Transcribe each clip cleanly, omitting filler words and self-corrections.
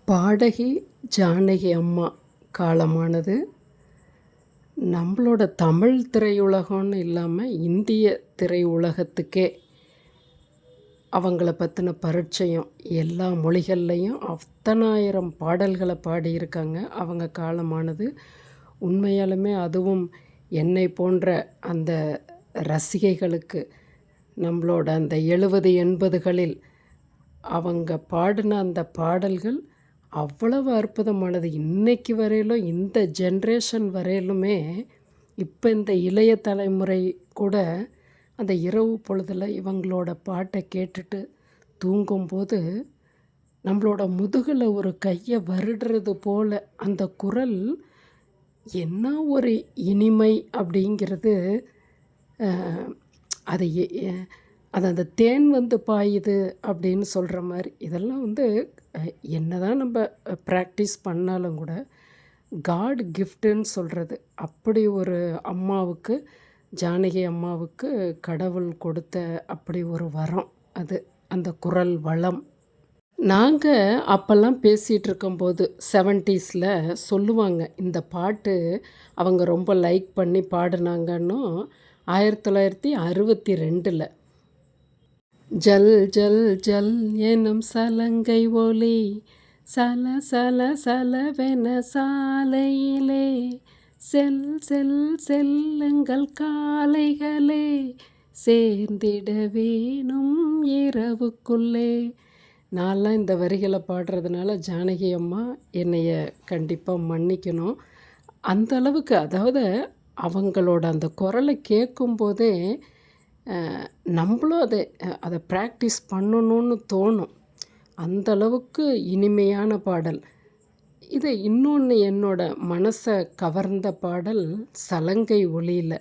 பாடகி ஜானகி அம்மா காலமானது நம்மளோட தமிழ் திரையுலகம்னு இல்லாமல் இந்திய திரையுலகத்துக்கே அவங்கள பற்றின பரிச்சயம் எல்லா மொழிகள்லையும் அத்தனாயிரம் பாடல்களை பாடியிருக்காங்க. அவங்க காலமானது உண்மையாலுமே அதுவும் என்னை போன்ற அந்த ரசிகைகளுக்கு நம்மளோட அந்த 70-80களில் அவங்க பாடின அந்த பாடல்கள் அவ்வளவு அற்புதமானது. இன்றைக்கி வரையிலும் இந்த ஜென்ரேஷன் வரையிலுமே இப்போ இந்த இளைய தலைமுறை கூட அந்த இரவு பொழுதில் இவங்களோட பாட்டை கேட்டுட்டு தூங்கும்போது நம்மளோட முதுகில் ஒரு கையை வருடுறது போல் அந்த குரல் என்ன ஒரு இனிமை அப்படிங்கிறது. அது அது அந்த தேன் வந்து பாயுது அப்படின்னு சொல்கிற மாதிரி. இதெல்லாம் என்ன தான் நம்ம ப்ராக்டிஸ் பண்ணாலும் கூட காட் கிஃப்ட்டுன்னு சொல்கிறது. அப்படி ஒரு அம்மாவுக்கு, ஜானகி அம்மாவுக்கு கடவுள் கொடுத்த அப்படி ஒரு வரம் அது, அந்த குரல் வளம். நாங்கள் அப்போல்லாம் பேசிகிட்டு இருக்கும்போது 70s சொல்லுவாங்க, இந்த பாட்டு அவங்க ரொம்ப லைக் பண்ணி பாடினாங்கன்னும் 1962 ஜல் ஜல் ஜல் எனும் சலங்கை ஒலி சல சல சலவென சாலையிலே செல் செல் செல்லுங்கள் காலைகளே சேர்ந்திட வேணும் இரவுக்குள்ளே. நான்லாம் இந்த வரிகளை பாடுறதுனால ஜானகி அம்மா என்னைய கண்டிப்பாக மன்னிக்கணும். அந்த அளவுக்கு, அதாவது அவங்களோட அந்த குரலை கேட்கும்போதே நம்மளும் அதை ப்ராக்டிஸ் பண்ணணும்னு தோணும். அந்தளவுக்கு இனிமையான பாடல் இது. இன்னொன்று என்னோட மனசை கவர்ந்த பாடல் சலங்கை ஒலியில்.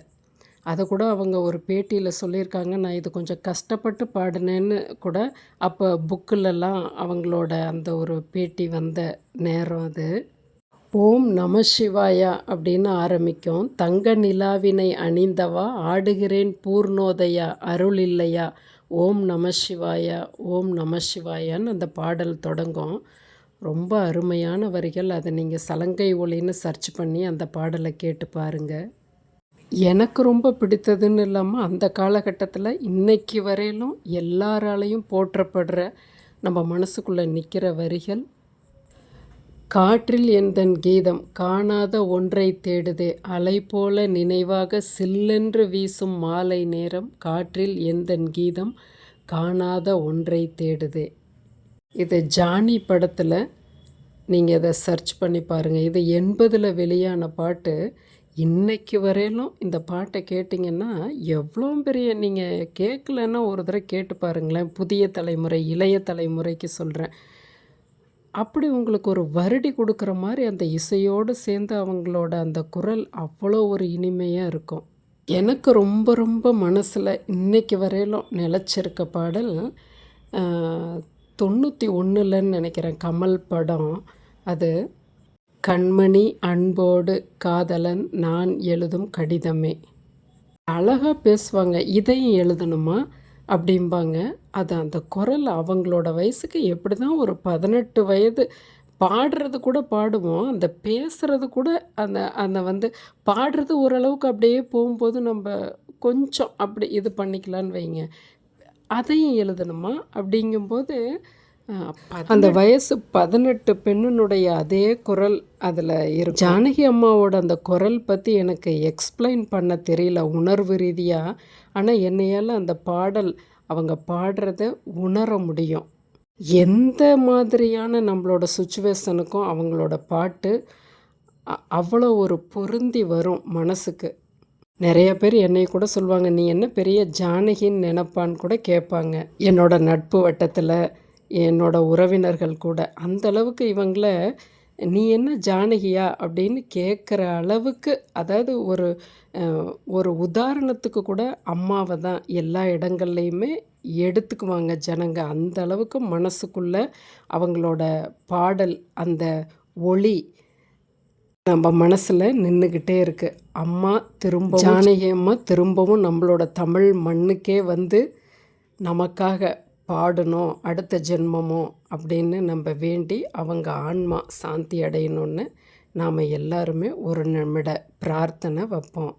அதை கூட அவங்க ஒரு பேட்டியில் சொல்லியிருக்காங்க, நான் இது கொஞ்சம் கஷ்டப்பட்டு பாடினேன்னு கூட. அப்போ புக்கிலெல்லாம் அவங்களோட அந்த ஒரு பேட்டி வந்த நேரம் அது. ஓம் நம சிவாயா அப்படின்னு ஆரம்பிக்கும். தங்க நிலாவினை அணிந்தவா ஆடுகிறேன் பூர்ணோதயா அருள் இல்லையா ஓம் நம சிவாயா ஓம் நம சிவாயான்னு அந்த பாடல் தொடங்கும். ரொம்ப அருமையான வரிகள். அதை நீங்கள் சலங்கை ஒலின்னு சர்ச் பண்ணி அந்த பாடலை கேட்டு பாருங்கள். எனக்கு ரொம்ப பிடித்ததுன்னு இல்லாமல் அந்த காலகட்டத்தில் இன்றைக்கி வரையிலும் எல்லாராலையும் போற்றப்படுற, நம்ம மனசுக்குள்ளே நிற்கிற வரிகள். காற்றில் எந்தன் கீதம் காணாத ஒன்றை தேடுதே அலை போல நினைவாக சில்லென்று வீசும் மாலை நேரம் காற்றில் எந்தன் கீதம் காணாத ஒன்றை தேடுதே. இது ஜானி படத்தில் நீங்கள் இதை சர்ச் பண்ணி பாருங்கள். இது 80 வெளியான பாட்டு. இன்றைக்கி வரையிலும் இந்த பாட்டை கேட்டிங்கன்னா எவ்வளோ பெரிய, நீங்கள் கேட்கலன்னா ஒரு தடவை கேட்டு பாருங்களேன். புதிய தலைமுறை, இளைய தலைமுறைக்கு சொல்கிறேன். அப்படி உங்களுக்கு ஒரு வருடி கொடுக்குற மாதிரி அந்த இசையோடு சேர்ந்து அவங்களோட அந்த குரல் அவ்வளோ ஒரு இனிமையாக இருக்கும். எனக்கு ரொம்ப ரொம்ப மனசில் இன்றைக்கி வரையிலும் நிலச்சிருக்க பாடல் 91 நினைக்கிறேன், கமல் படம் அது. கண்மணி அன்போடு காதலன் நான் எழுதும் கடிதமே. அழகாக பேசுவாங்க, இதையும் எழுதணுமா அப்படிம்பாங்க. அது அந்த குரல் அவங்களோட வயசுக்கு எப்படி தான் ஒரு 18 வயது. பாடுறது கூட பாடுவோம், அந்த பேசுகிறது கூட அந்த அந்த பாடுறது ஓரளவுக்கு அப்படியே போகும்போது நம்ம கொஞ்சம் அப்படி இது பண்ணிக்கலான்னு வைங்க. அதையும் எழுதணுமா அப்படிங்கும்போது அந்த வயசு 18 பெண்ணினுடைய அதே குரல் அதில் இருக்கும். ஜானகி அம்மாவோட அந்த குரல் பற்றி எனக்கு எக்ஸ்பிளைன் பண்ண தெரியல உணர்வு ரீதியாக. ஆனால் என்னையால் அந்த பாடல் அவங்க பாடுறத உணர முடியும். எந்த மாதிரியான நம்மளோட சுச்சுவேஷனுக்கும் அவங்களோட பாட்டு அவ்வளோ ஒரு பொருந்தி வரும் மனசுக்கு. நிறைய பேர் என்னை கூட சொல்லுவாங்க, நீ என்ன பெரிய ஜானகின்னு நினைப்பான்னு கூட கேட்பாங்க. என்னோட நட்பு வட்டத்தில், என்னோட உறவினர்கள் கூட அந்தளவுக்கு இவங்கள நீ என்ன ஜானகியா அப்படின்னு கேட்குற அளவுக்கு. அதாவது ஒரு உதாரணத்துக்கு கூட அம்மாவை தான் எல்லா இடங்கள்லையுமே எடுத்துக்குவாங்க ஜனங்க. அந்த அளவுக்கு மனசுக்குள்ளே அவங்களோட பாடல் அந்த ஒளி நம்ம மனசில் நின்றுக்கிட்டே இருக்குது. அம்மா ஜானகி அம்மா திரும்பவும் நம்மளோட தமிழ் மண்ணுக்கே நமக்காக பாடணும் அடுத்த ஜென்மமோ அப்படின்னு நம்ம வேண்டி அவங்க ஆன்மா சாந்தி அடையணும்னு நாம் எல்லாருமே ஒரு நிமிட பிரார்த்தனை வைப்போம்.